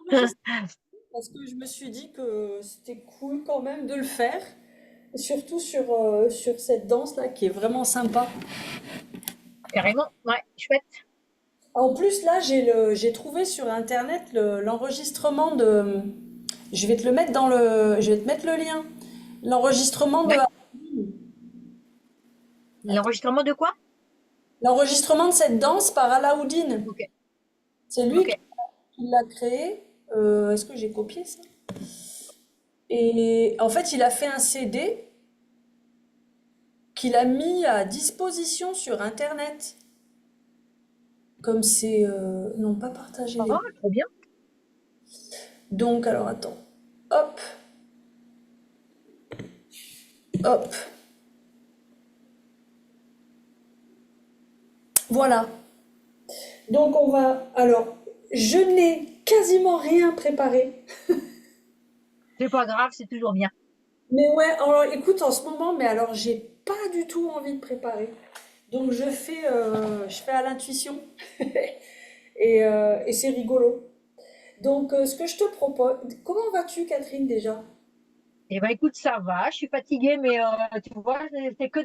parce que je me suis dit que c'était cool quand même de le faire, surtout sur cette danse-là qui est vraiment sympa. Carrément, ouais, chouette. En plus, là, j'ai trouvé sur Internet l'enregistrement de. Je vais te le mettre dans le. Je vais te mettre le lien. L'enregistrement de. D'accord. L'enregistrement de quoi? L'enregistrement de cette danse par Alaoudine. Ok, C'est lui ok. qui l'a créé. Est-ce que j'ai copié ça? Et en fait, il a fait un CD qu'il a mis à disposition sur Internet. Comme c'est. Non, pas partager Oh, les. trop bien. Donc, alors attends. Hop, hop. Voilà. Donc, on va. Alors, je n'ai quasiment rien préparé. C'est pas grave, c'est toujours bien. Mais ouais, alors écoute, en ce moment, mais alors, j'ai pas du tout envie de préparer. Donc, je fais à l'intuition. Et c'est rigolo. Donc, ce que je te propose. Comment vas-tu, Catherine, déjà? Eh ben, écoute, ça va. Je suis fatiguée, mais tu vois, c'est que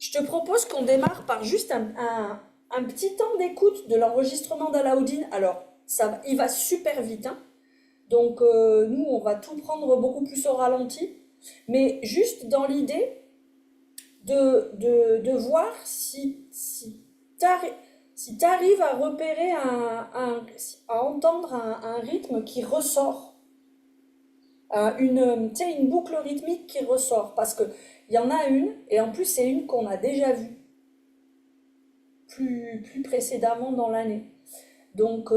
Je te propose qu'on démarre par juste un petit temps d'écoute de l'enregistrement d'Alaoudine. Alors, il va super vite, hein. Donc, nous, on va tout prendre beaucoup plus au ralenti. Mais juste dans l'idée de voir si tu arrives à repérer à entendre un rythme qui ressort. Tu sais, une boucle rythmique qui ressort. Parce que il y en a une, et en plus, c'est une qu'on a déjà vue plus précédemment dans l'année. Donc,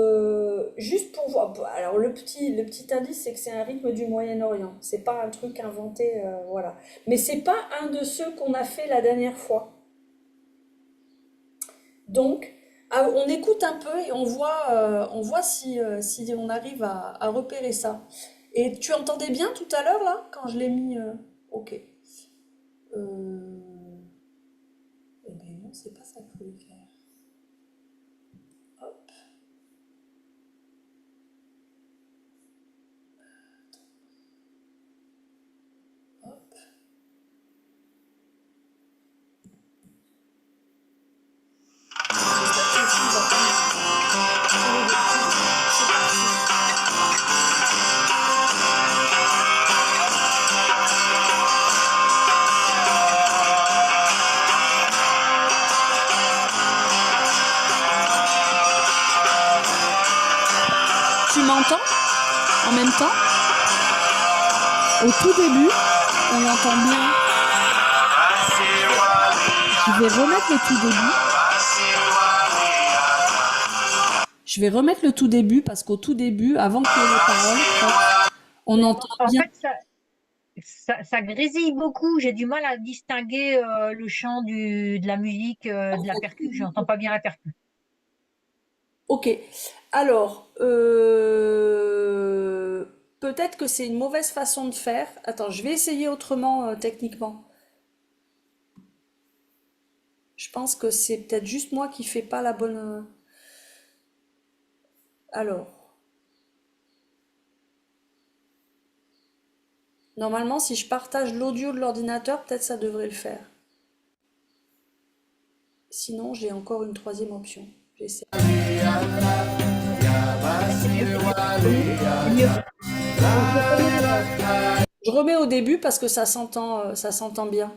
juste pour voir. Alors, le petit indice, c'est que c'est un rythme du Moyen-Orient. C'est pas un truc inventé, voilà. Mais c'est pas un de ceux qu'on a fait la dernière fois. Donc, on écoute un peu et on voit si on arrive à repérer ça. Et tu entendais bien tout à l'heure, là, quand je l'ai mis. Ok. Eh ben non, c'est pas ça que je voulais faire. Hop, hop. J'espère que le son va pas tirer des coups. C'est parti. Tu m'entends en même temps? Au tout début, on entend bien. Je vais remettre le tout début. Je vais remettre le tout début parce qu'au tout début, avant qu'il y ait les paroles, hop, on entend en bien. fait, ça grésille beaucoup. J'ai du mal à distinguer le chant de la musique, de la percu. Je n'entends pas bien la percu. Ok. Alors, peut-être que c'est une mauvaise façon de faire. Attends, je vais essayer autrement techniquement. Je pense que c'est peut-être juste moi qui fais pas la bonne. Alors, normalement, si je partage l'audio de l'ordinateur, peut-être ça devrait le faire. Sinon, j'ai encore une troisième option. J'essaie. C'est mieux. Donc, je remets au début parce que ça s'entend bien.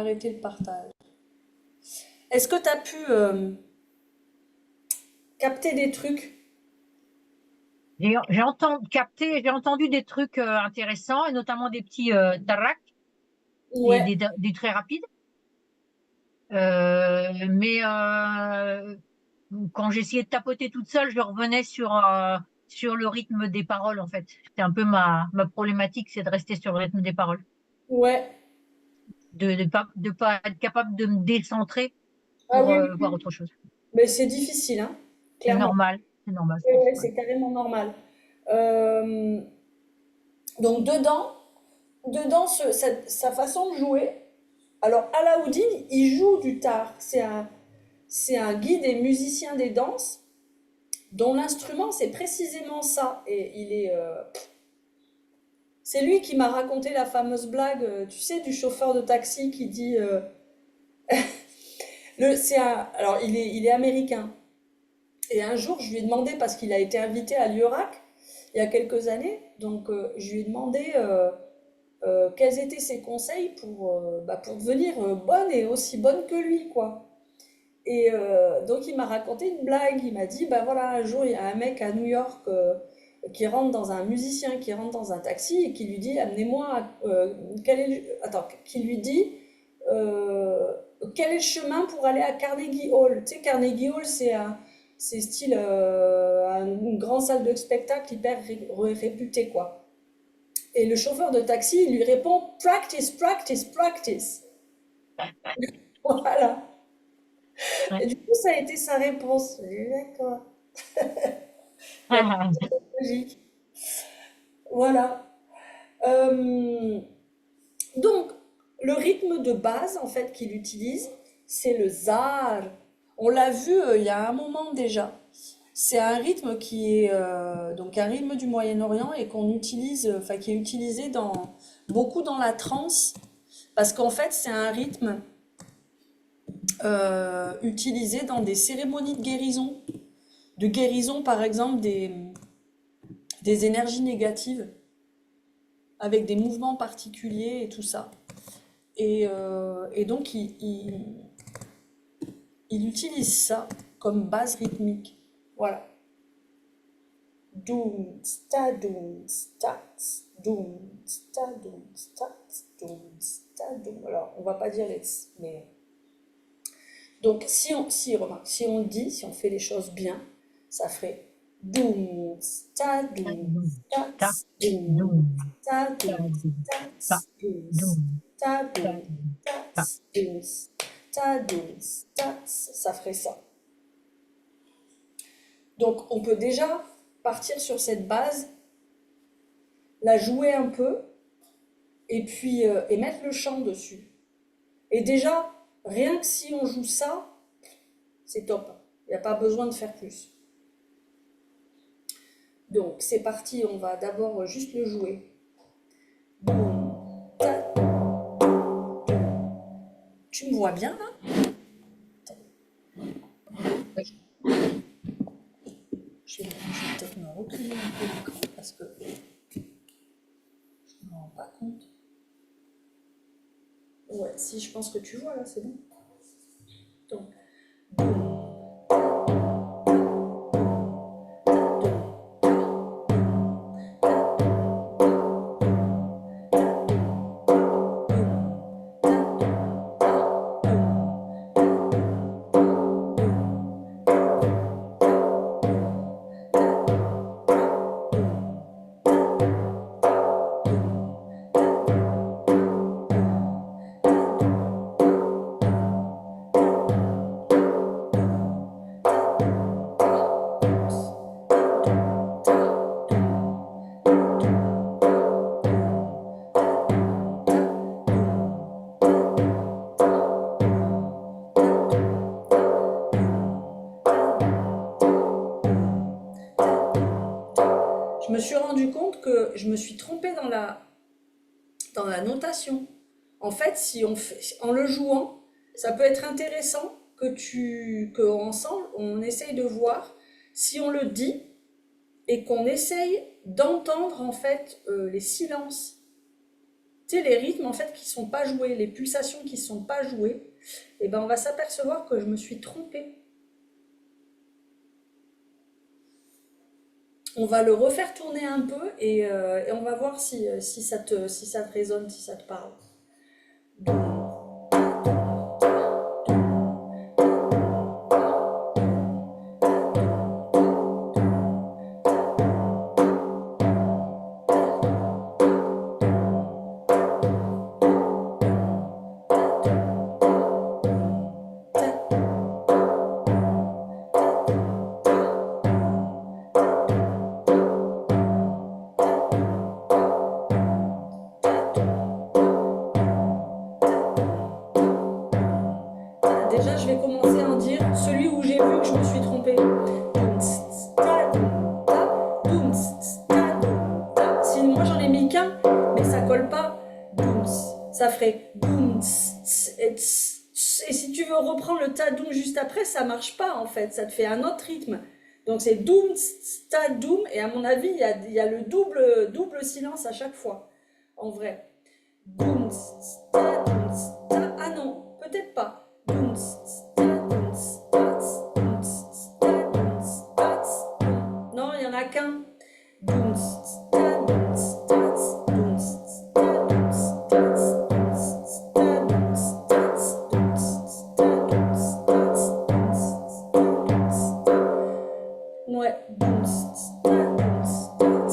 arrêter le partage. Est-ce que tu as pu capter des trucs? J'ai entendu des trucs intéressants, et notamment des petits taraks, Ouais, des très rapides. Mais quand j'essayais de tapoter toute seule, je revenais sur le rythme des paroles, en fait. C'est un peu ma problématique, c'est de rester sur le rythme des paroles, ouais. de pas être capable de me décentrer Ah pour oui, voir oui. autre chose. Mais c'est difficile, hein, C'est clairement. normal, c'est normal, je Ouais, pense. ouais, Ouais. c'est carrément normal. Euh, donc dedans sa façon de jouer. Alors Alaoudine, il joue du tar. C'est un guide et musicien des danses dont l'instrument c'est précisément ça. Et c'est lui qui m'a raconté la fameuse blague, tu sais, du chauffeur de taxi qui dit, alors il est américain. Et un jour, je lui ai demandé, parce qu'il a été invité à l'IEURAC il y a quelques années, donc je lui ai demandé quels étaient ses conseils pour devenir bonne et aussi bonne que lui, quoi. Et donc il m'a raconté une blague, il m'a dit, bah voilà, un jour il y a un mec à New York un musicien qui rentre dans un taxi et qui lui dit, amenez-moi, qui lui dit, euh, quel est le chemin pour aller à Carnegie Hall? Tu sais, Carnegie Hall, c'est style une grande salle de spectacle hyper réputée, quoi. Et le chauffeur de taxi, il lui répond, practice, practice, practice. Voilà. Et Ouais. du coup, ça a été sa réponse. J'ai dit, d'accord. La logique. Voilà. Euh, donc, le rythme de base, en fait, qu'il utilise, c'est le zar. On l'a vu il y a un moment déjà. C'est un rythme qui est donc un rythme du Moyen-Orient et qu'on utilise, enfin qui est utilisé beaucoup dans la trance, parce qu'en fait c'est un rythme utilisé dans des cérémonies de guérison par exemple des énergies négatives, avec des mouvements particuliers et tout ça. Et donc il utilise ça comme base rythmique. Voilà. Doom, sta, doom, stat, doom, sta, doom, stat, doom, sta, doom. Alors, on va pas dire les mais donc remarque, si on le dit, si on fait les choses bien, ça ferait doom, sta, doom, Ta, stat, doom, doum, sta, ta, doom, doum, ta, stat, doom, doum, sta, ta, doom, doum, ta. stat, doom, sta, doom, stat, ça ferait ça. Donc, on peut déjà partir sur cette base, la jouer un peu, et puis et mettre le chant dessus. Et déjà, rien que si on joue ça, c'est top. Il n'y a pas besoin de faire plus. Donc c'est parti, on va d'abord juste le jouer. Boum, ta, tu me vois bien là? Oui. Je vais peut-être me reculer un peu l'écran parce que je ne me rends pas compte. Ouais, si je pense que tu vois là, c'est bon. Donc, je me suis rendu compte que je me suis trompée dans la notation. En fait, en le jouant, ça peut être intéressant que ensemble, on essaye de voir si on le dit et qu'on essaye d'entendre en fait les silences. tu sais, les rythmes en fait qui sont pas joués, les pulsations qui sont pas jouées, et ben on va s'apercevoir que je me suis trompée. On va le refaire tourner un peu et on va voir si ça te résonne, si ça te parle. Déjà, je vais commencer à en dire celui où j'ai vu que je me suis trompée. Si moi j'en ai mis qu'un, mais ça colle pas, ça ferait et si tu veux reprendre le tadoum juste après, ça marche pas en fait, ça te fait un autre rythme. Donc c'est doum, tadoum, et à mon avis, il y a le double silence à chaque fois, en vrai. Doum, ta, doum, ta. Ah non, peut-être pas. Doum, ta, doum, ta, doum, ta, doum, ta. Non, il y en a qu'un. Doum, ta, doum, ta, doum, ta, doum, ta, doum, ta, doum, ta, doum, ta. Ouais. Doum, ta, doum, ta, doum,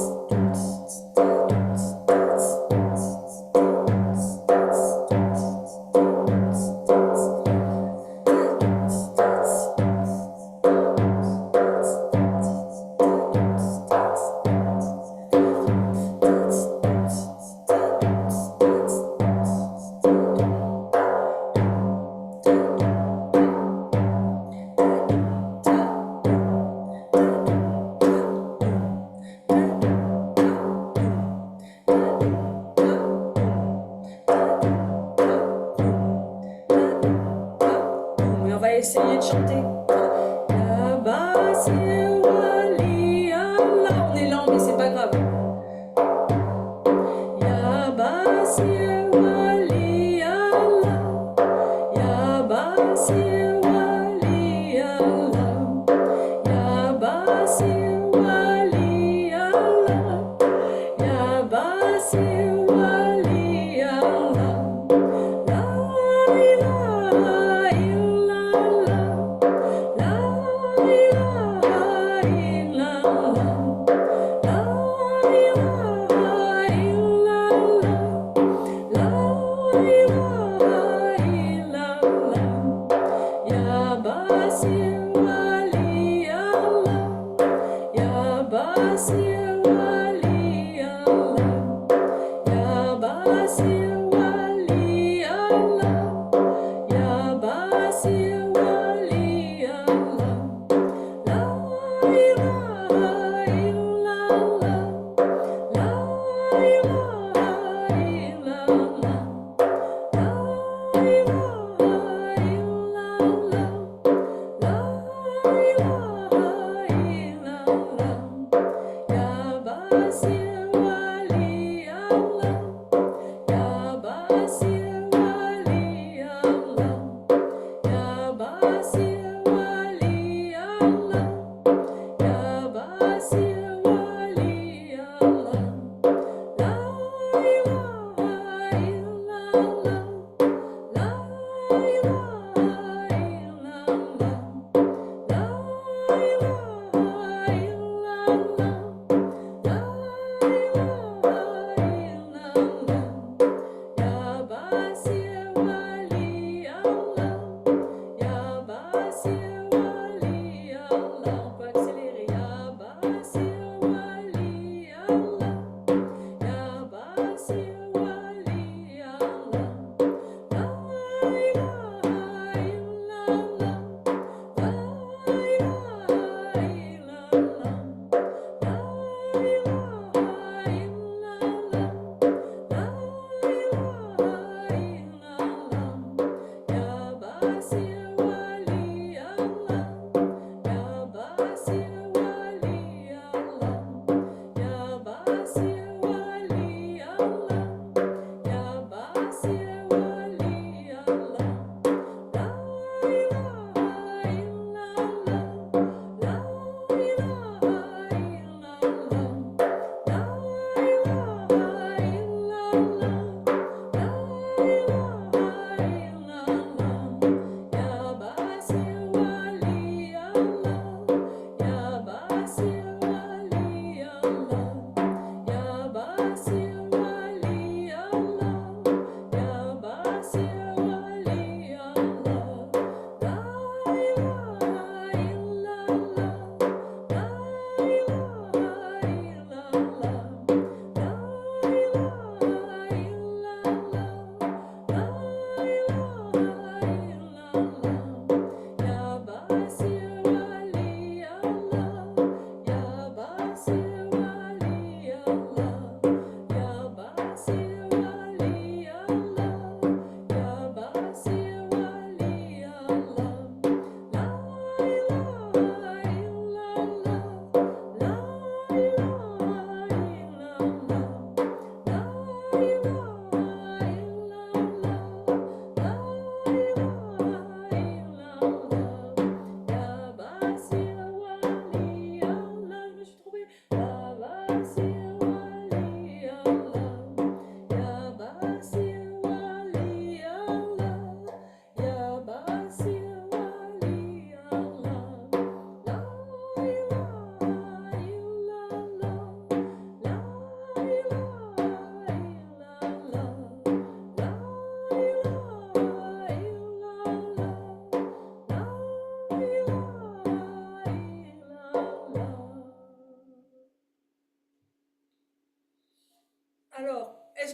mais on va essayer de chanter. Ya basir wali Allah. On est lent, mais c'est pas grave. Ya basir wali Allah. Ya basir wali Allah. Ya basir wali Allah. Ya basir wali Allah. La ilaha illallah. La ilaha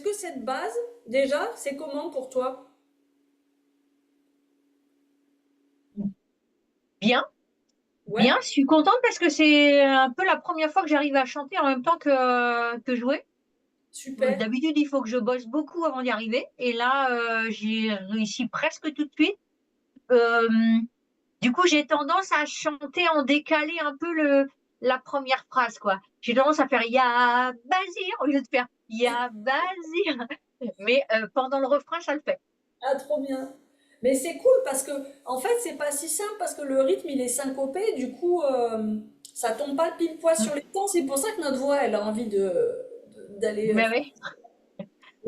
est-ce que cette base, déjà, c'est comment pour toi? Bien, Ouais, bien. Je suis contente parce que c'est un peu la première fois que j'arrive à chanter en même temps que jouer. super. D'habitude, il faut que je bosse beaucoup avant d'y arriver. Et là, j'ai réussi presque tout de suite. Euh, du coup, j'ai tendance à chanter en décalé un peu la première phrase, quoi. J'ai tendance à faire Ya Bazir au lieu de faire Ya Bazir. Mais pendant le refrain, ça le fait. Ah, trop bien. Mais c'est cool parce que, en fait, c'est pas si simple parce que le rythme, il est syncopé. Du coup, ça tombe pas pile poil Mm. sur les temps. C'est pour ça que notre voix, elle a envie d'aller. Mais oui.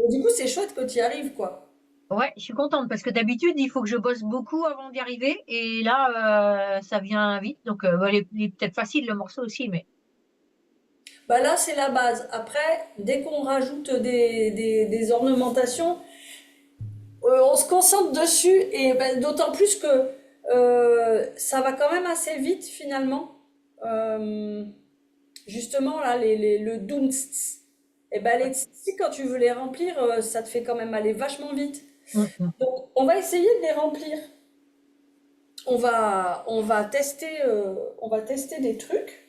Du coup, c'est chouette que tu y arrives, quoi. Ouais, je suis contente parce que d'habitude, il faut que je bosse beaucoup avant d'y arriver. Et là, ça vient vite. Donc, bon, il est peut-être facile le morceau aussi, mais Bah là, c'est la base. Après, dès qu'on rajoute des ornementations, on se concentre dessus et ben, d'autant plus que ça va quand même assez vite finalement. Euh, Justement, là, le doom, et ben, les ouais. tsis, quand tu veux les remplir, ça te fait quand même aller vachement vite. Mm, mm. Donc, on va essayer de les remplir. On va tester des trucs.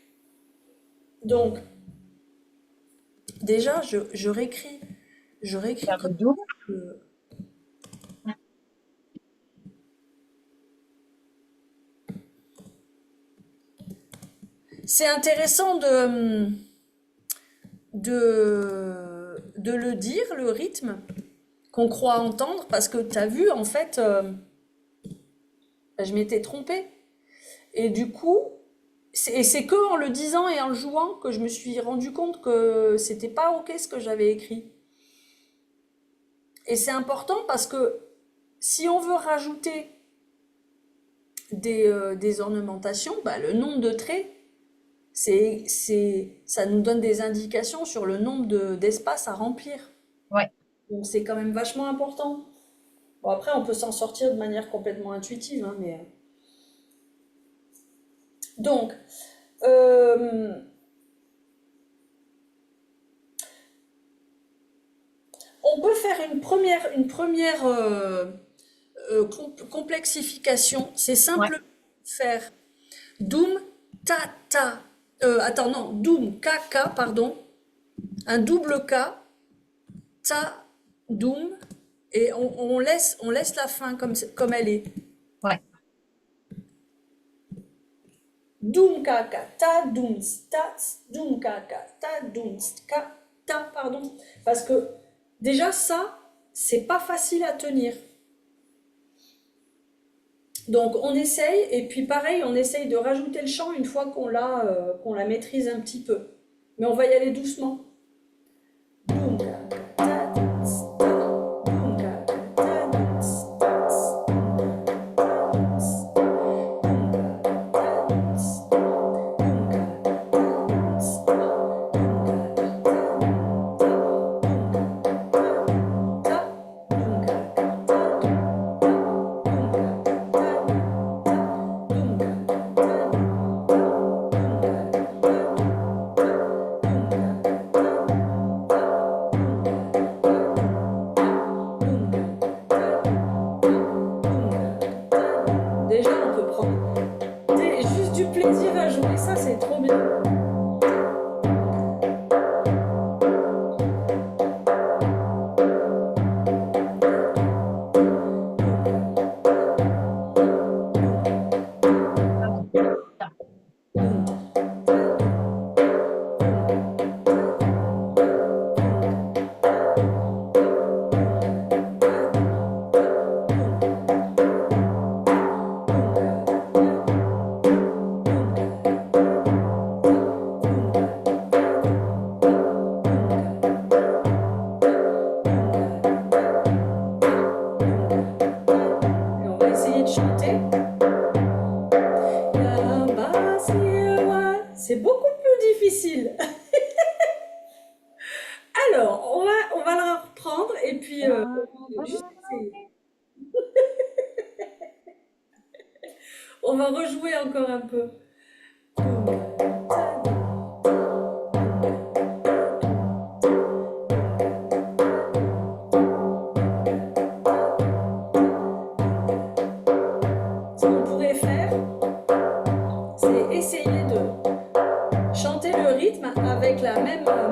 Donc, déjà, je réécris Faire comme le double. euh, c'est intéressant de le dire, le rythme qu'on croit entendre, parce que tu as vu, en fait, je m'étais trompée. Et du coup, et c'est que en le disant et en le jouant que je me suis rendu compte que c'était pas ok ce que j'avais écrit. Et c'est important parce que si on veut rajouter des ornementations, bah, le nombre de traits, ça nous donne des indications sur le nombre d'espaces à remplir. Ouais. Donc c'est quand même vachement important. Bon, après, on peut s'en sortir de manière complètement intuitive, hein, mais... Donc, euh, on peut faire une première complexification. C'est Ouais. simple faire Doom ta ta. Attends, non, Doom KK, pardon. Un double K, ta, Doom. Et on laisse la fin comme elle est. Ouais. Doom KK, ta, Doom, ta, Doom KK, ta, Doom, ta, pardon. Parce que déjà, ça, c'est pas facile à tenir. Donc on essaye, et puis pareil, on essaye de rajouter le chant une fois qu'on la maîtrise un petit peu. Mais on va y aller doucement. Déjà, on peut prendre juste du plaisir à jouer, ça c'est trop bien. Ah bon. Ça. Et on va essayer de chanter. C'est beaucoup plus difficile. Alors, on va la reprendre et puis on va juste essayer. On va rejouer encore un peu.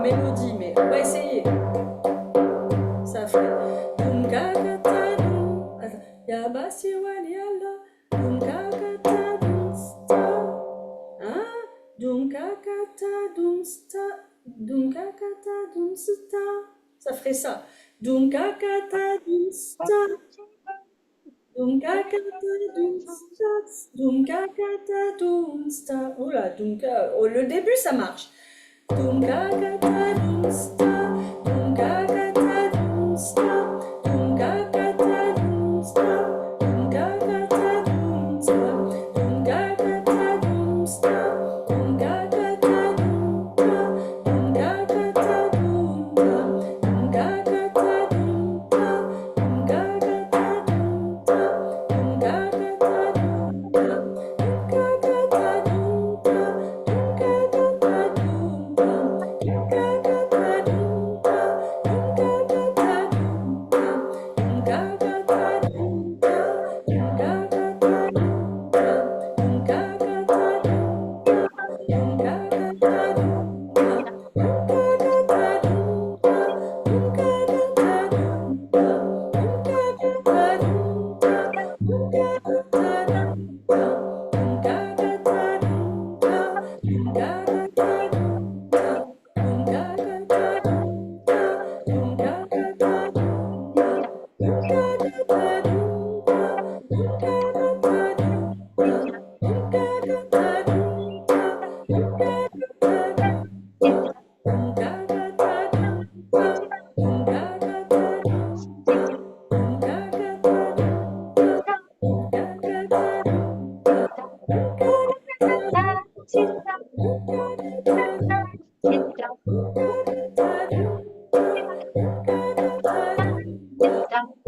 mélodie, mais on va essayer. Ça fait dum kakata dum. Attends. Yabasi waliala dum kakata dum sta. Hein? Dum kakata dum sta. Dum kakata dum sta. Ça ferait ça. Dum kakata dum sta. Dum kakata dum sta. Dum kakata dum sta. Oula, oh, le début ça marche. Dum kakata dum sta. Dum kakata dum sta. Dum kakata dum sta. Dum kakata dum sta. Dum kakata dum sta. Dum kakata dum sta. Dum kakata dum sta. Dum kakata dum sta. Dum kakata dum sta. Dum kakata dum sta. Dum kakata dum sta. Dum kakata dum sta.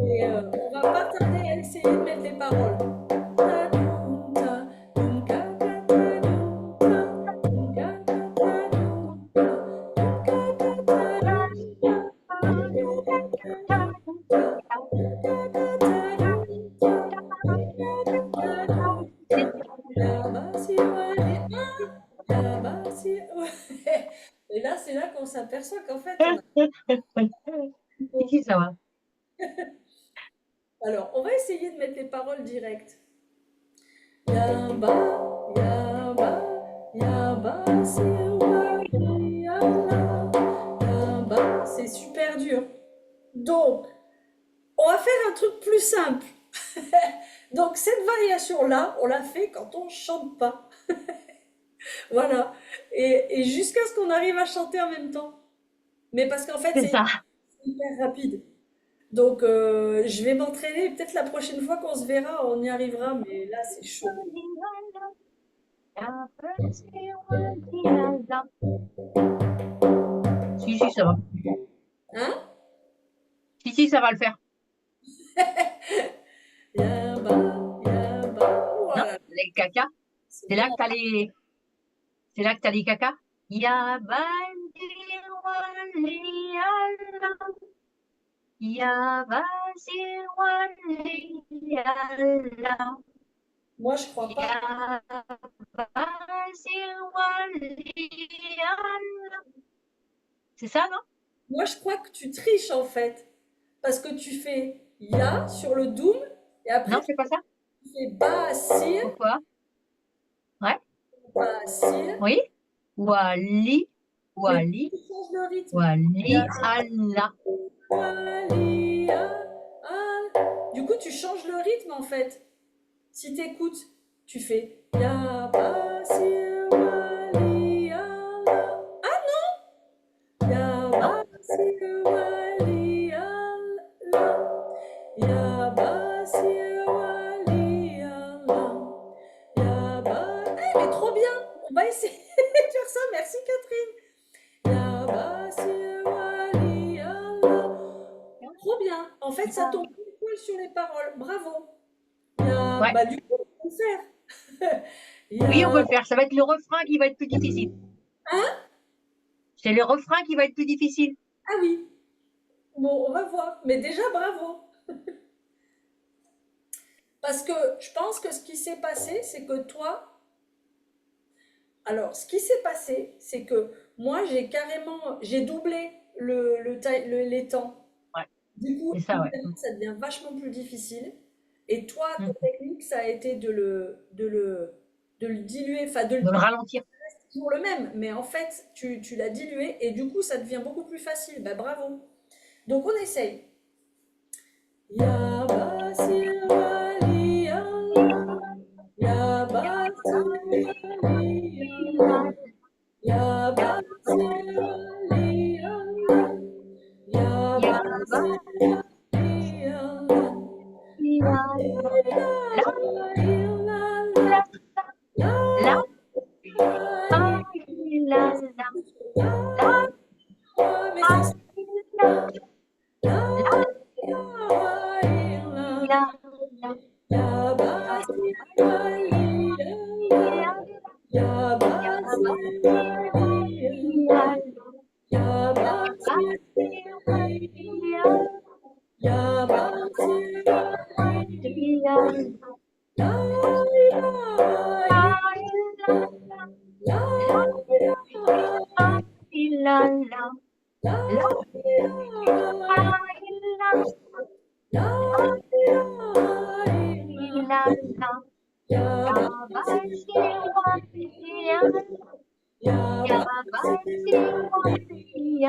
Et on va pas tarder à essayer de mettre les paroles. Et là, c'est là qu'on s'aperçoit qu'en fait, on a... Si, ça va. Alors, on va essayer de mettre les paroles directes. Yaba, yaba, yaba, yaba, c'est super dur. Donc, on va faire un truc plus simple. Donc, cette variation-là, on la fait quand on chante pas. Voilà. Et jusqu'à ce qu'on arrive à chanter en même temps. Mais parce qu'en fait, C'est c'est ça. hyper rapide. Donc, je vais m'entraîner. Peut-être la prochaine fois qu'on se verra, on y arrivera. Mais là, c'est chaud. Si, ça va. Hein? Si, ça va le faire. Yaba, yaba. Non, Voilà. les caca. C'est C'est là bon. que c'est là que t'as les caca. Ya bandira ya basirwaliala, Moi, je crois pas. ya basirwaliala. C'est ça, non? Moi, je crois que tu triches en fait. Parce que tu fais ya sur le doum et après Non, c'est pas ça? tu fais basir, Pourquoi? Ouais, basir. oui. Wali, Mais wali, tu changes le rythme. Ya, wali, Allah. wali, ya, al. Du coup, tu changes le rythme en fait. Si tu écoutes, tu fais ya, basir, wali, ya, la. Ya, Non? basir, wali, ya, la. Ya, basir, wali, ya, la. Ya, mais trop bien! On va essayer de faire ça. Merci Catherine. Ya, basir, wali, ya, la. Trop bien. En fait, ça tombe pile poil sur les paroles. Bravo. Ouais. Bah, du coup, on peut le faire. Oui, on peut Ya, le faire. Ça va être le refrain qui va être plus difficile. hein? C'est le refrain qui va être plus difficile. Ah oui. Bon, on va voir. Mais déjà, bravo. Parce que je pense que ce qui s'est passé, c'est que toi, alors, ce qui s'est passé, c'est que Moi, j'ai doublé les temps. Ouais, Du coup, c'est ça, ouais. évidemment, ça devient vachement plus difficile. Et toi, ta Mm. technique, ça a été de le diluer, enfin De le ralentir. toujours le même, mais en fait, tu l'as dilué et du coup, ça devient beaucoup plus facile. Bah, bravo. Donc, on essaye. Ya basirali Allah, ya basirali Allah, ya basirali Allah, ya basirali Allah. La La, ilaha illallah, la, la la, ilaha la, la, la, illallah. Mais ça, c'est la, la la, ilaha illallah. la, la, Ya basir Ali Allah, Ya basir Ali Allah, Ya basir Ali Allah, Ya basir Ali Allah. La ilaha illallah, la ilaha la, illallah, la, la ilaha La ilaha illallah, ya ya ya ya la ilaha la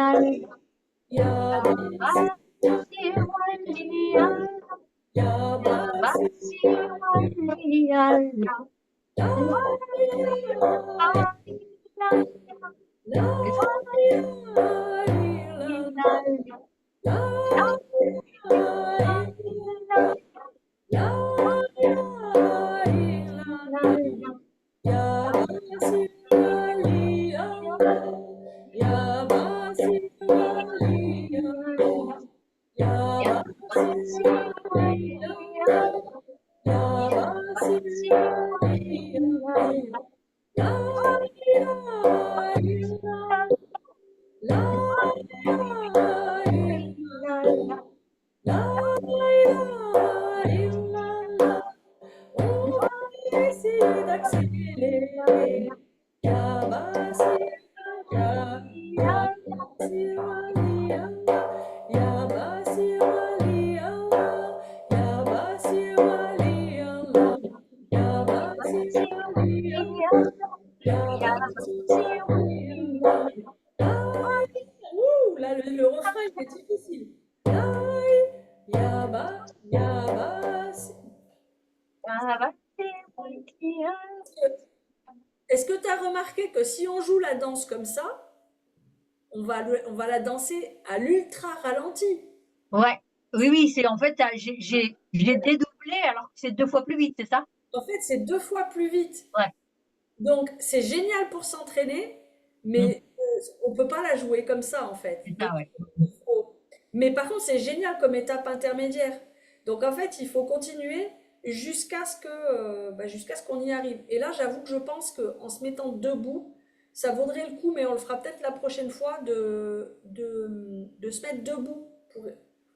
ilaha illallah, la ilaha la ilaha illallah. Ya Basir Ali Allah, Ya Basir Ali Allah, Ya Basir Ali Allah, Ya Basir Ali Allah. La ilaha illallah, la ilaha illallah, la ilaha illallah. On va essayer d'accélérer. Ya Basir, ya Basir Ali Allah, Ya Basir Ali Allah, Ya Basir Ali Allah, Ya Basir Ali Allah, Ya Basir Ali Allah. Là, le refrain, il est difficile. Ya ba, ya ba. Est-ce que tu as remarqué que si on joue la danse comme ça, on va la danser à l'ultra ralenti? Ouais, oui, oui, c'est en fait, j'ai dédoublé alors que c'est 2 fois plus vite, c'est ça? En fait, c'est deux fois plus vite. Ouais, Donc, c'est génial pour s'entraîner, mm, mais on peut pas la jouer comme ça, en fait. c'est Donc, ça, ouais. il faut- Mais par contre, c'est génial comme étape intermédiaire. Donc, en fait, il faut continuer jusqu'à ce qu'on y arrive. Et là, j'avoue que je pense qu'en se mettant debout, ça vaudrait le coup, mais on le fera peut-être la prochaine fois de se mettre debout.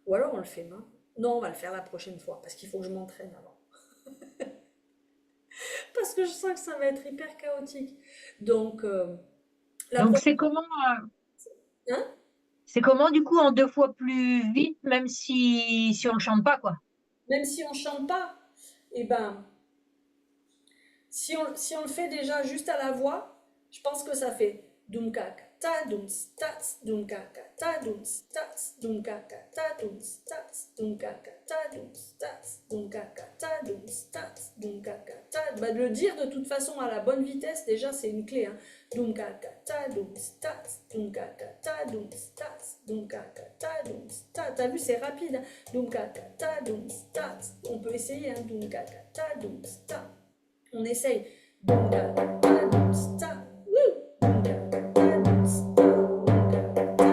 Ou alors on le fait main. Non, on va le faire la prochaine fois, parce qu'il faut que je m'entraîne avant. Parce que je sens que ça va être hyper chaotique. Donc, la Donc prochaine... c'est comment, Hein. c'est comment du coup en 2 fois plus vite, même si on le chante pas, quoi. Même si on chante pas, eh ben, si on le fait déjà juste à la voix, je pense que ça fait dumkaka ta dums tats dumkaka ta dums tats dumkaka ta dums tats dumkaka ta dums tats dumkaka ta dums tats dumkaka ta. Bah, de le dire de toute façon à la bonne vitesse, déjà c'est une clé. Hein. Dumkaka ta dums tats dumkaka ta dums tats dumkaka ta dums tats. T'as vu, c'est rapide. Hein. Dumkaka ta dums tats. On peut essayer. Hein. Dumkaka ta dums tats. On essaye. Bunga, ta, sta, woo. Bunga, ta, sta, bunga, ta, bunga,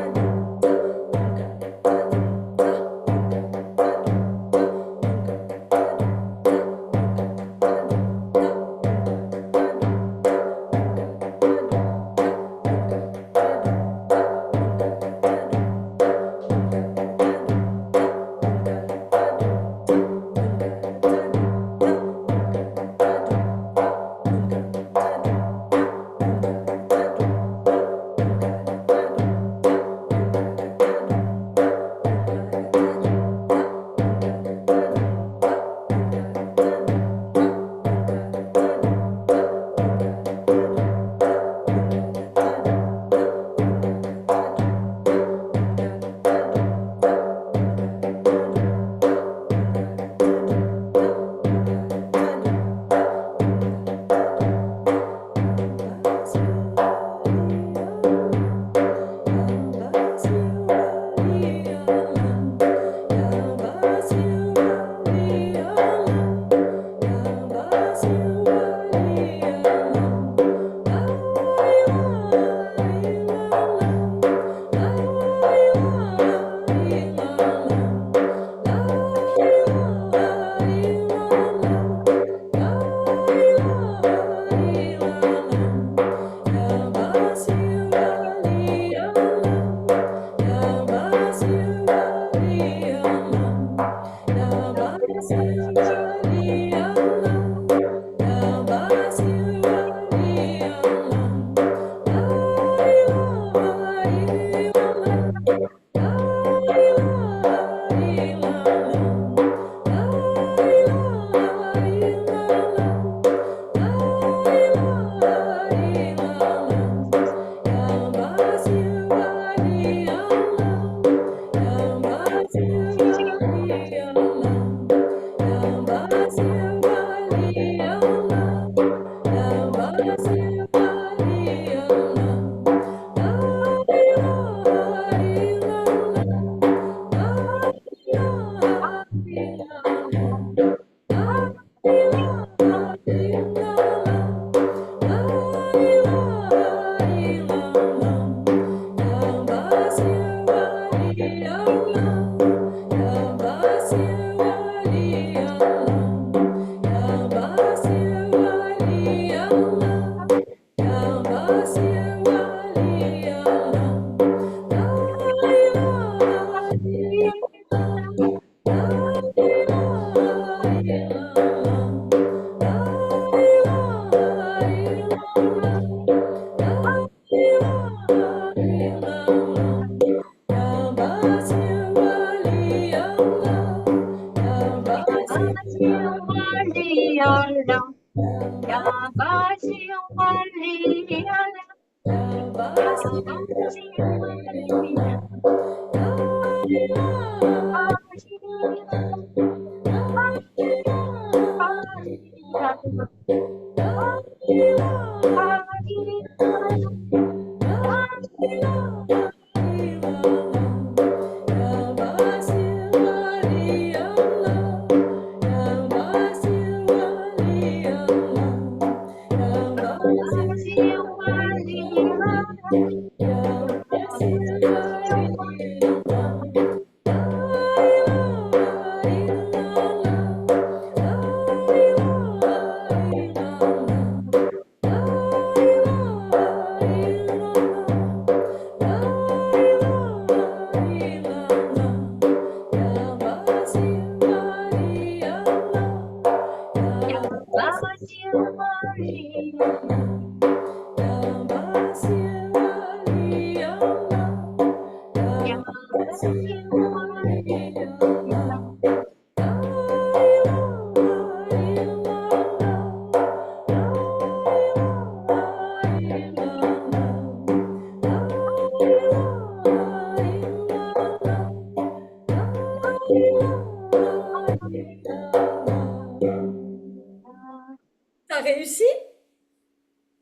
T'as réussi?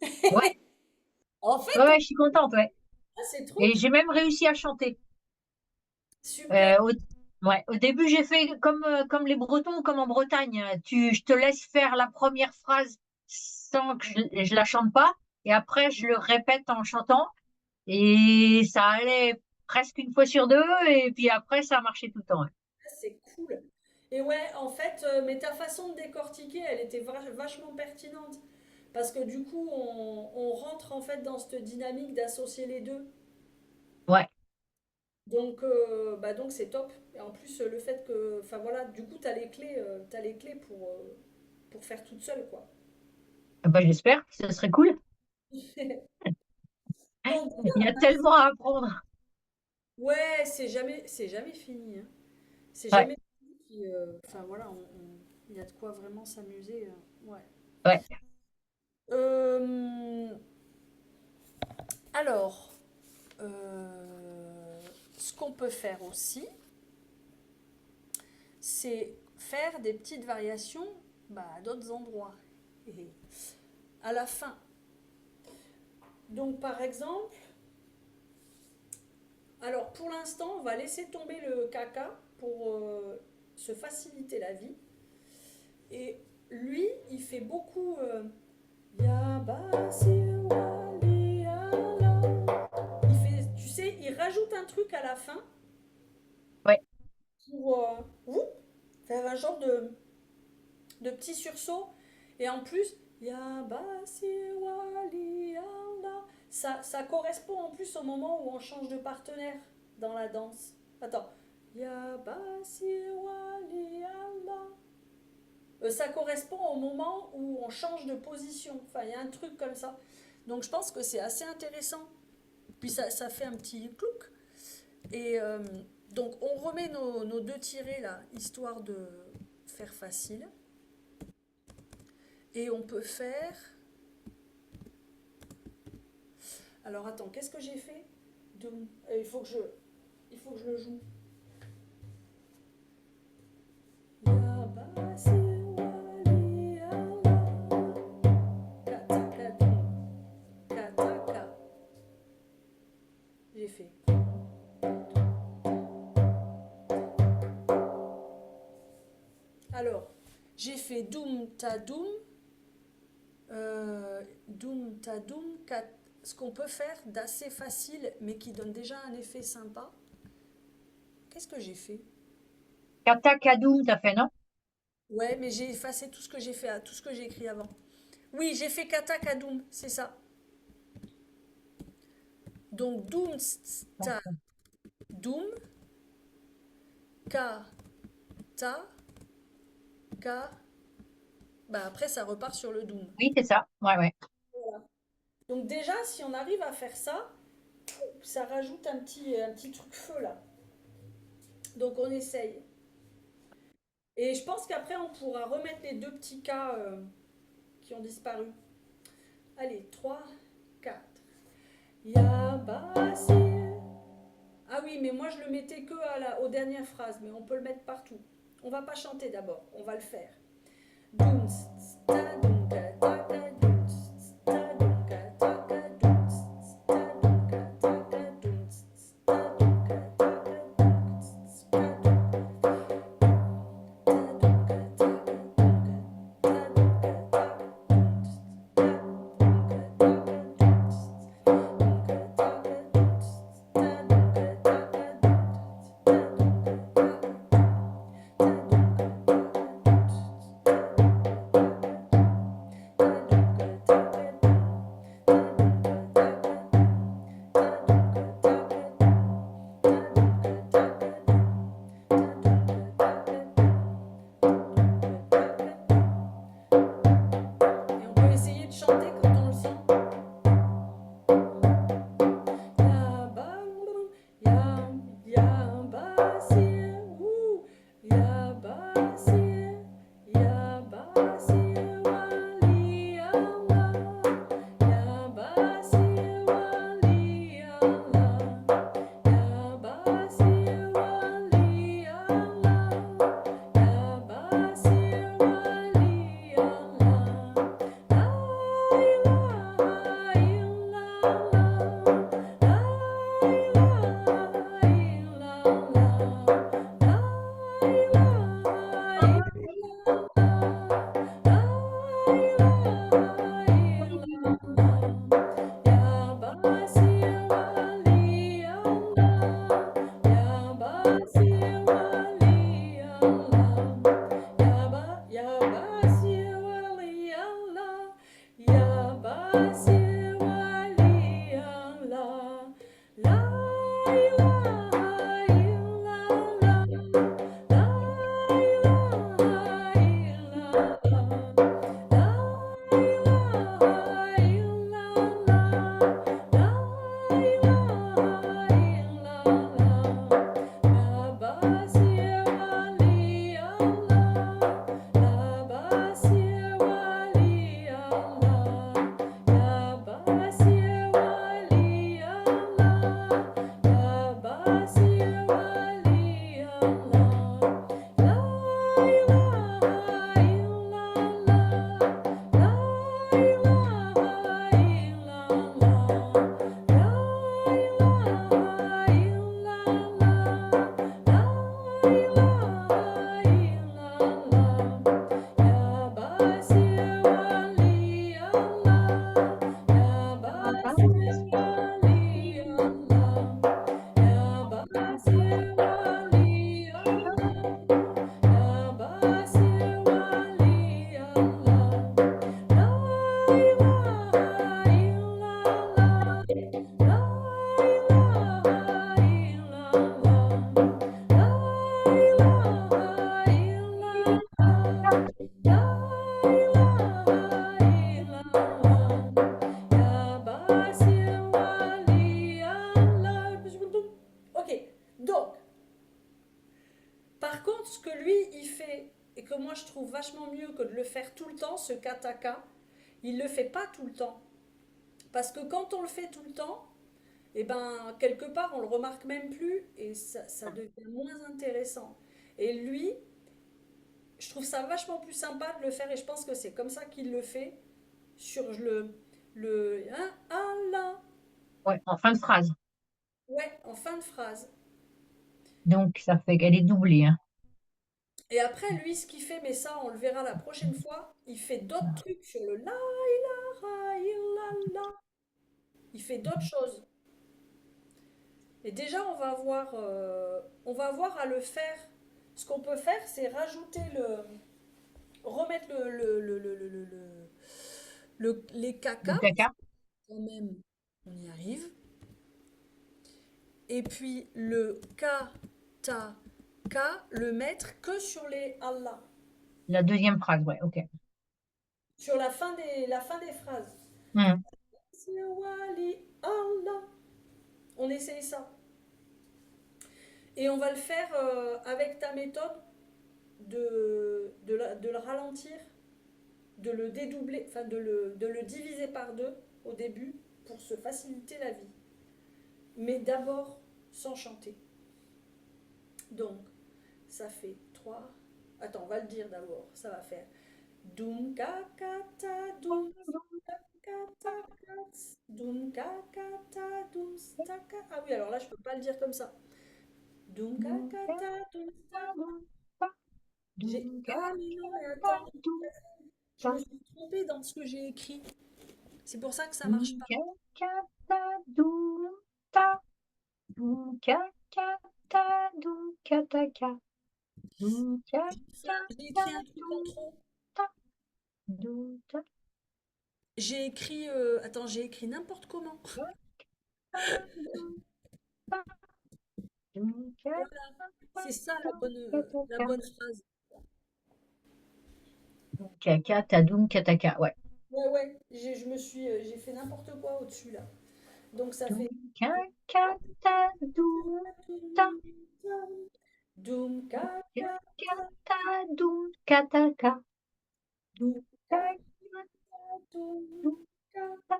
Ouais, En fait, ouais, ouais, je suis contente, ouais. c'est trop Et j'ai même réussi à chanter. super. Euh, au, ouais, au début, j'ai fait comme les Bretons, comme en Bretagne. Je te laisse faire la première phrase sans que je la chante pas, et après, je le répète en chantant, et ça allait presque une fois sur deux, et puis après, ça a marché tout le temps, ouais. C'est cool. Et ouais, en fait, mais ta façon de décortiquer, elle était vachement pertinente. Parce que du coup, on rentre en fait dans cette dynamique d'associer les deux. Ouais, Donc c'est top. Et en plus, le fait que, enfin voilà, du coup, t'as les clés pour faire toute seule, quoi. bah, j'espère, ce serait cool. Donc, Il y a tellement à apprendre. ouais, c'est jamais fini, hein. C'est Ouais, jamais fini. Puis, enfin voilà, il y a de quoi vraiment s'amuser. Ouais. ouais. Euh, alors, ce qu'on peut faire aussi, c'est faire des petites variations à d'autres endroits. Et à la fin. Donc par exemple, alors pour l'instant, on va laisser tomber le caca pour se faciliter la vie. Et lui, il fait beaucoup il fait, tu sais, il rajoute un truc à la fin Ouais. pour faire un genre de petit sursaut. Et en plus, ça correspond en plus au moment où on change de partenaire dans la danse. Attends. Ça correspond au moment où on change de position. Enfin, il y a un truc comme ça. Donc je pense que c'est assez intéressant. Puis ça fait un petit clouc. Et donc on remet nos deux tirés là, histoire de faire facile. Et on peut faire. Alors attends, qu'est-ce que j'ai fait? Il faut que je le joue. J'ai fait. Alors, j'ai fait doum ta doum, doum ta doum, ce qu'on peut faire d'assez facile mais qui donne déjà un effet sympa. Qu'est-ce que j'ai fait? Kata Kadoum, t'as fait, non? Ouais, mais j'ai effacé tout ce que j'ai fait, tout ce que j'ai écrit avant. Oui, j'ai fait kata kadoum, c'est ça. Donc doum ta doum, ka ta ka. Bah après ça repart sur le doum. Oui, c'est ça. Ouais, ouais. Voilà. Donc déjà, si on arrive à faire ça, ça rajoute un petit truc feu là. Donc on essaye. Et je pense qu'après on pourra remettre les deux petits cas qui ont disparu. Allez, 3, 4. Ya Basir. Ah oui, mais moi je le mettais que aux dernières phrases, mais on peut le mettre partout. On va pas chanter d'abord, on va le faire. Doums, sta, dunka, taka, doums, sta, dunka, taka, doums, sta, dunka, taka, doums, sta, dunka, taka, doums, sta, dunka, taka, dunka, ta, dunka, taka, doums, sta, dunka, taka, doums, dunka, taka, doums, sta, dunka, taka, doums, sta, dunka, taka. Et on peut essayer de chanter quand on le sent. Ya ba, ya, ya basir, ya basir, ya basir wali Allah, ya basir wali Allah, ya basir wali Allah, ya basir wali Allah. La ilaha illallah. La ilaha illallah. La ilaha illallah. La ilaha illallah. Ya Basir wali Allah. Ya Basir wali Allah. Ya Basir wali Allah. Ya Basir wali Allah. La ilaha illallah. La ilaha illallah. La ilaha illallah. La ilaha illallah. Ya Basir wali Allah. Ya Basir wali Allah. Ya Basir wali Allah. Ya Basir wali Allah. La ilaha illallah. La ilaha illallah. La ilaha illallah. La ilaha illallah. Ya Basir wali Allah. Ya Basir wali Allah. Ya Basir wali Allah. Ya Basir wali Allah. La ilaha illallah. La ilaha illallah. La ilaha illallah. La ilaha illallah. Ya Basir wali Allah. Ok, donc, par contre, ce que lui, il fait, et que moi je trouve vachement mieux que de le faire tout le temps, ce kataka, il le fait pas tout le temps. Parce que quand on le fait tout le temps, et ben, quelque part, on le remarque même plus et ça devient moins intéressant. Et lui, je trouve ça vachement plus sympa de le faire et je pense que c'est comme ça qu'il le fait sur le hein, Allah. Ouais, en fin de phrase. Ouais, en fin de phrase. Donc, ça fait qu'elle est doublée, hein. Et après, lui, ce qu'il fait, mais ça, on le verra la prochaine fois, il fait d'autres trucs sur le la ilaha illallah. Il fait d'autres choses. Et déjà, on va voir à le faire. Ce qu'on peut faire, c'est rajouter remettre les Le caca, caca. quand même, on y arrive. Et puis le ka, ta, ka, le mettre que sur les Allah, La deuxième phrase, ouais, ok. sur la fin des phrases. Hmm. Wali Allah. On essaye ça. Et on va le faire avec ta méthode de le ralentir. de le dédoubler, enfin de le diviser par deux au début pour se faciliter la vie. Mais d'abord sans chanter. Donc, ça fait 3. Attends, on va le dire d'abord. Ça va faire Doum kakata doum kata kats doum kakata doum staka. Ah oui, alors là je peux pas le dire comme ça. Doum kakata doum staka. Ah mais non, mais attends, je me suis trompée dans ce que j'ai écrit. C'est pour ça que ça marche pas. J'ai écrit un truc en trop. J'ai écrit attends, j'ai écrit n'importe comment. Voilà, c'est ça la bonne phrase. Kaka, tadoum, kataka, ouais. Ouais, ouais, j'ai fait n'importe quoi au-dessus là. Donc ça Doum, fait kaka, tadoum, ta, doum ka ka kaka, tadoum, kataka, doum, doum ka kaka, ka doum doum, ka ta,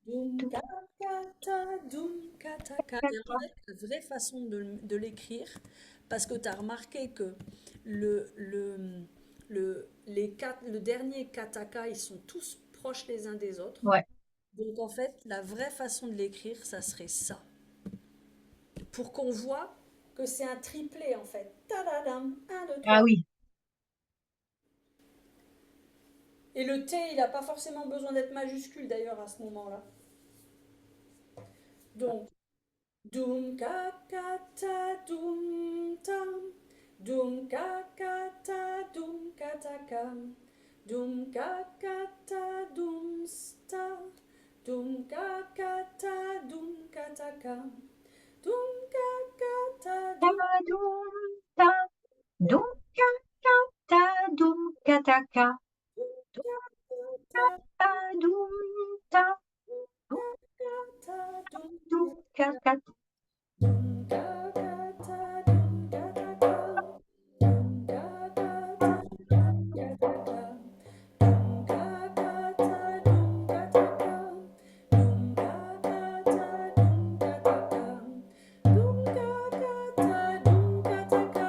doum doum, ka ka ta doum ka ta ka. Et en kaka. fait, la vraie façon de l'écrire, parce que tu as remarqué que le dernier kataka, ils sont tous proches les uns des autres. Ouais. Donc en fait, la vraie façon de l'écrire, ça serait ça. Pour qu'on voit que c'est un triplet en fait. Tadadam, un 2 Ah 3. oui. Et le T, il n'a pas forcément besoin d'être majuscule d'ailleurs à ce moment-là. Donc, doum kakata doum tam, doum kakata doum katakam, doum kakata doum sta, doum kakata doum katakam, doum kakata doum Tadoum, ta, doum, kaka, tadoum, kataka, doum, kakata tadoum, ta, doum, kakata doum doum, kaka, doum kakata doum katakam. Doom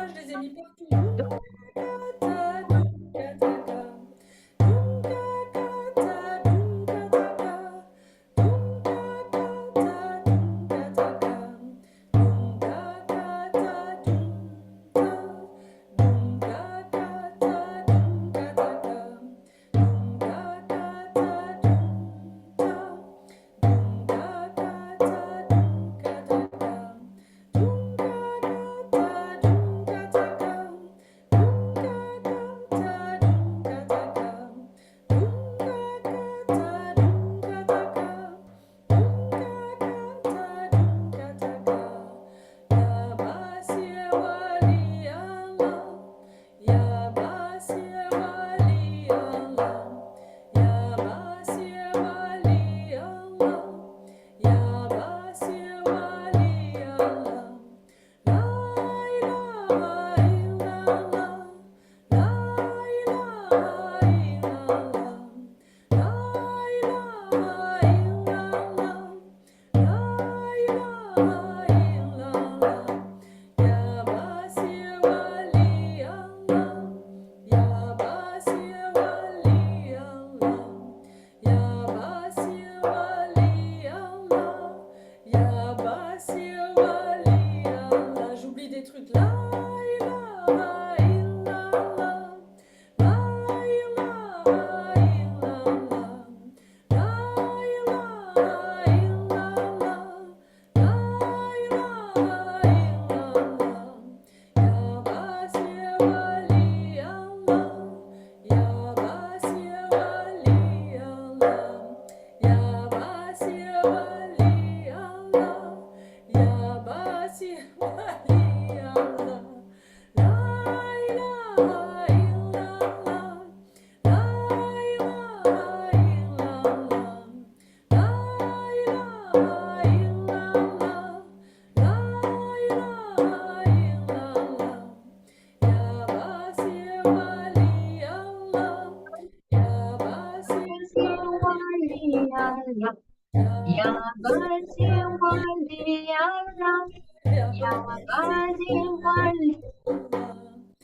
je les ai mis partout. doum, J'oublie des trucs là. Ya bazi wali Allah, ya bazi wali la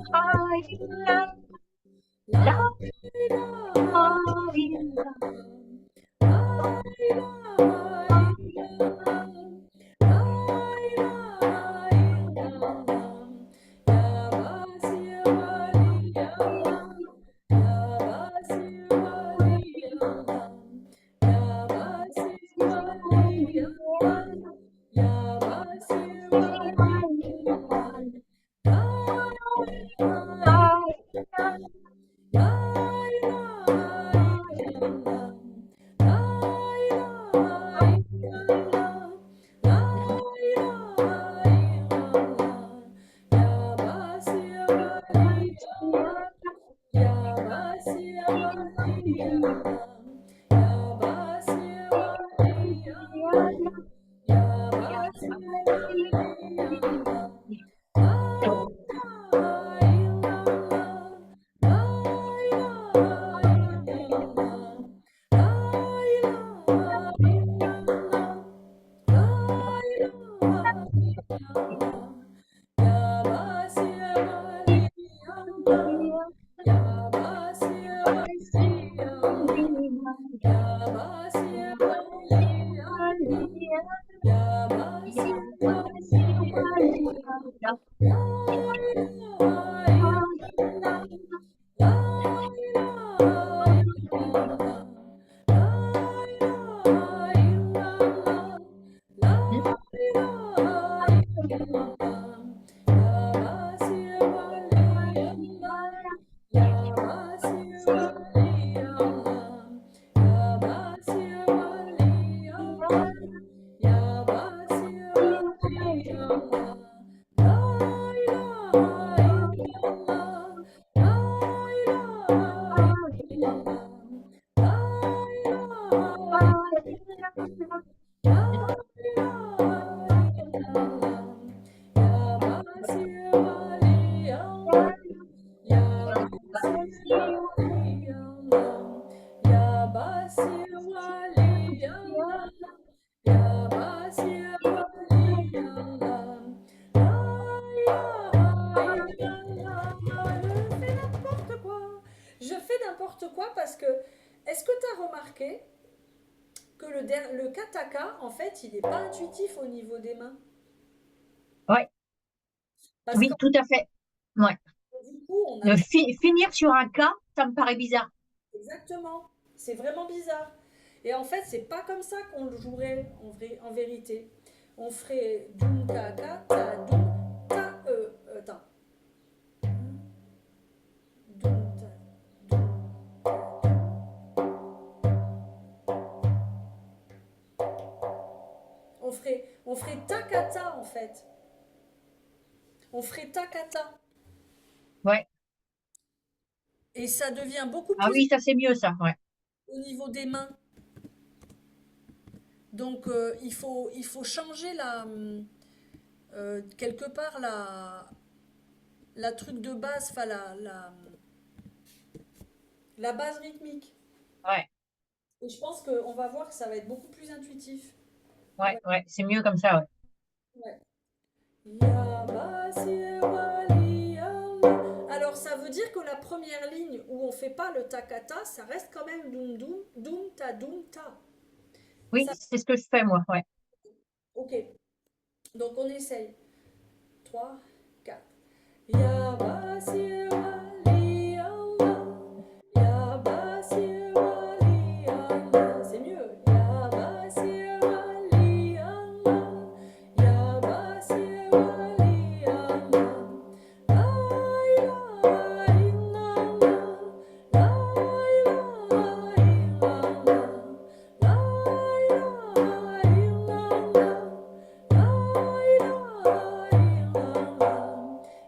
ilaha illallah, la ilaha illallah. Je fais n'importe quoi parce que, est-ce que tu as remarqué que le kataka, en fait, il n'est pas intuitif au niveau des mains? Ouais, Parce que oui, tout à fait. Ouais. du coup, on a Finir sur un K, ça me paraît bizarre. exactement. C'est vraiment bizarre. Et en fait, c'est pas comme ça qu'on le jouerait en vérité. On ferait doum ta ka ta doum ta attends. Doum ta doum. On ferait takata en fait. On ferait takata. Ouais. Et ça devient beaucoup Ah plus oui, ça c'est mieux ça. Ouais. au niveau des mains. Donc il faut changer quelque part la truc de base, enfin la base rythmique. Ouais. Et je pense qu'on va voir que ça va être beaucoup plus intuitif. Ouais. Ouais. Ouais. C'est mieux comme ça. Ouais. Ouais. Ya basir wali Allah. Alors ça veut dire que la première ligne où on fait pas le takata, ça reste quand même doum doum doum ta doum ta. Oui, Ça, c'est ce que je fais moi. Ouais. ok. Donc on essaye. 3, 4. Ya basir wali Allah. Ya basir wali Allah. C'est mieux. Ya basir wali Allah. Ya basir wali Allah. La ilaha illallah. La ilaha illallah. La ilaha illallah. La ilaha illallah.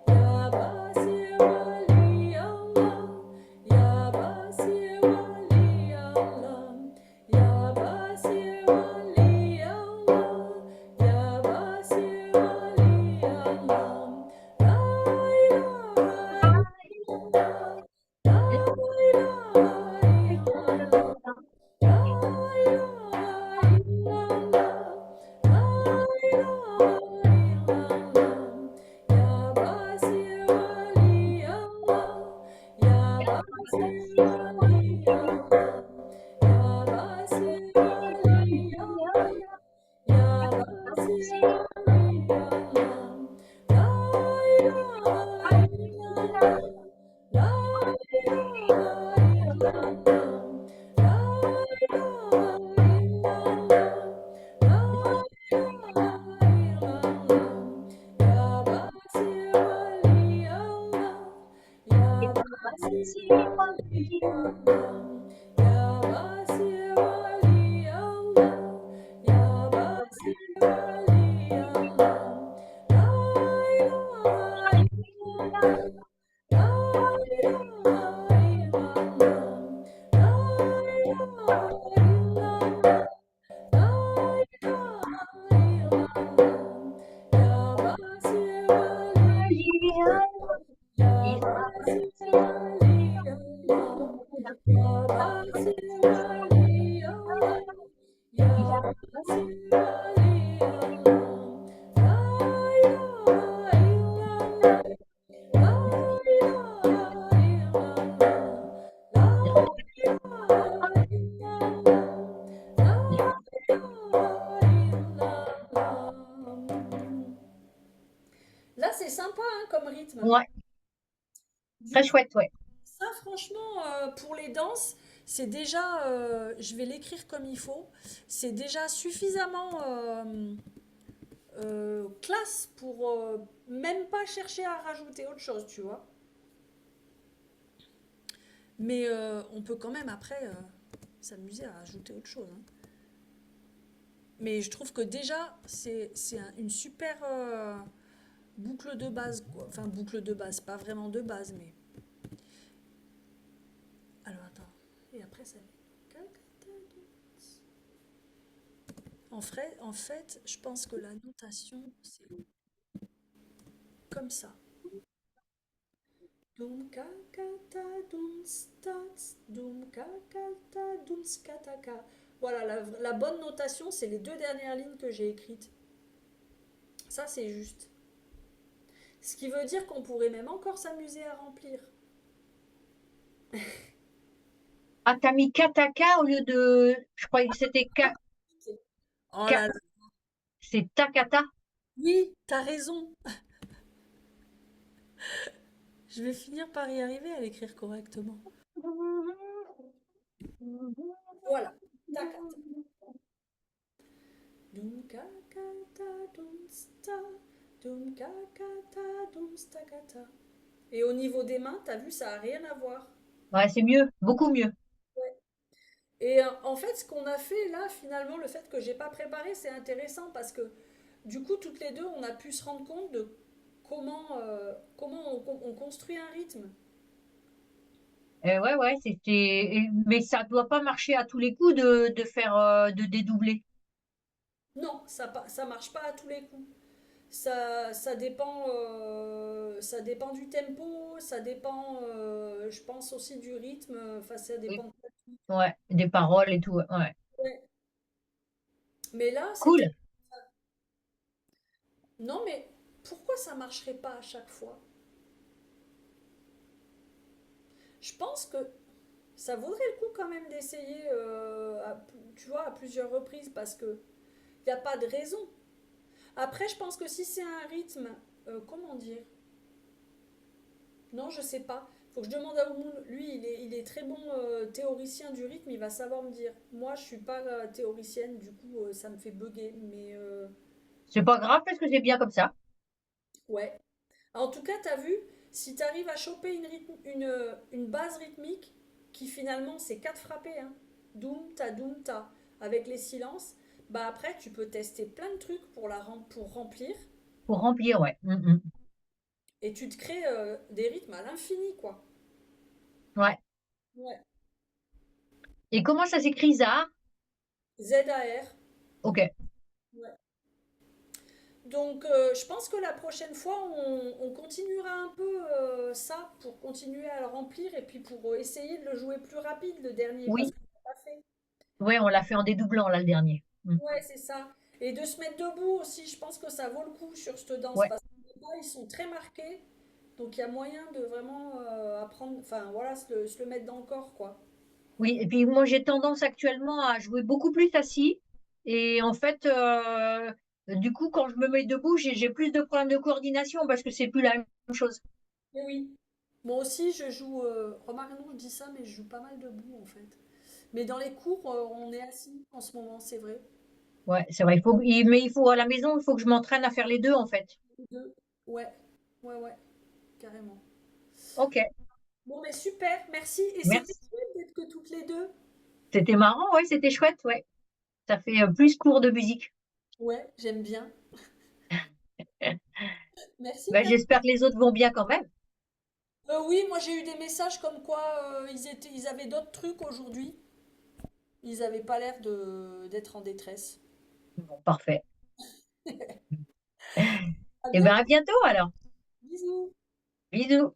Ya basir wali Là, c'est sympa hein, comme rythme. Ouais, Du très coup, chouette, ouais. ça, franchement, pour les danses, c'est déjà, je vais l'écrire comme il faut, c'est déjà suffisamment classe pour même pas chercher à rajouter autre chose, tu vois. Mais on peut quand même après s'amuser à rajouter autre chose, hein. Mais je trouve que déjà, une super boucle de base, quoi. Enfin, boucle de base, pas vraiment de base, mais... Alors, attends. Et après, ça... En fait, je pense que la notation, c'est comme ça. Dum kakata dum stats, dum kakata dum skataka. Voilà, la bonne notation, c'est les deux dernières lignes que j'ai écrites. Ça, c'est juste. Ce qui veut dire qu'on pourrait même encore s'amuser à remplir. Ah, t'as mis kataka au lieu de. Je croyais que c'était Oh ka- là là. c'est takata. Oui, t'as raison. Je vais finir par y arriver à l'écrire correctement. Voilà. Takata. Dum kakata dum sta, dum kakata dum stakata. Et au niveau des mains, t'as vu, ça a rien à voir. Ouais, c'est mieux, beaucoup mieux. Ouais. Et en fait, ce qu'on a fait là, finalement, le fait que j'ai pas préparé, c'est intéressant parce que du coup, toutes les deux, on a pu se rendre compte de comment on construit un rythme. Ouais, ouais, mais ça doit pas marcher à tous les coups de faire de dédoubler. Non, ça marche pas à tous les coups. Ça dépend du tempo, ça dépend, je pense aussi du rythme. Enfin, ça Oui. dépend. Ouais, des paroles et tout. Ouais. Ouais. Ouais. Mais là, c'était... Cool. Non, mais pourquoi ça marcherait pas à chaque fois? Je pense que ça vaudrait le coup quand même d'essayer, tu vois, à plusieurs reprises parce que il n'y a pas de raison. Après, je pense que si c'est un rythme, comment dire? Non, je sais pas. Faut que je demande à Oumoun. Lui, il est très bon théoricien du rythme, il va savoir me dire. Moi, je suis pas théoricienne, du coup, ça me fait bugger. Mais C'est pas grave parce que c'est bien comme ça. ouais. En tout cas, t'as vu, si t'arrives à choper une base rythmique, qui finalement, c'est quatre frappés, hein. Doum, ta, avec les silences, bah après, tu peux tester plein de trucs pour remplir, Pour remplir, ouais. et tu te crées des rythmes à l'infini, quoi. Ouais. Ouais. Et comment ça s'écrit Zahar? ZAR. Ok. Ouais. Donc, je pense que la prochaine fois, on continuera un peu ça pour continuer à le remplir et puis pour essayer de le jouer plus rapide, le dernier, parce Oui. qu'on l'a pas fait. Ouais, on l'a fait en dédoublant là le dernier. Ouais, c'est ça. Et de se mettre debout aussi, je pense que ça vaut le coup sur cette danse Ouais. parce que les pas, ils sont très marqués. Donc, il y a moyen de vraiment apprendre, enfin voilà, se le mettre dans le corps, quoi. Oui. Et puis moi j'ai tendance actuellement à jouer beaucoup plus assis. Et en fait, du coup, quand je me mets debout, j'ai plus de problèmes de coordination parce que c'est plus la même chose. Et oui. Moi aussi, je joue, remarque, non, je dis ça, mais je joue pas mal debout en fait. Mais dans les cours, on est assis en ce moment, c'est vrai. Ouais, c'est vrai. Mais il faut à la maison, il faut que je m'entraîne à faire les deux en fait. Deux. Ouais, ouais, carrément. Ok. Bon, mais super, merci. Et c'était Merci. chouette d'être que toutes les deux. C'était marrant, ouais, c'était chouette, ouais. Ça fait plus cours de musique. Ouais, j'aime bien. Merci, Ben, Kat. j'espère que les autres vont bien quand même. Oui, moi j'ai eu des messages comme quoi ils avaient d'autres trucs aujourd'hui. Ils n'avaient pas l'air d'être en détresse. Bon, parfait. À Et ben, à bientôt, bientôt alors. bisous. Bisous.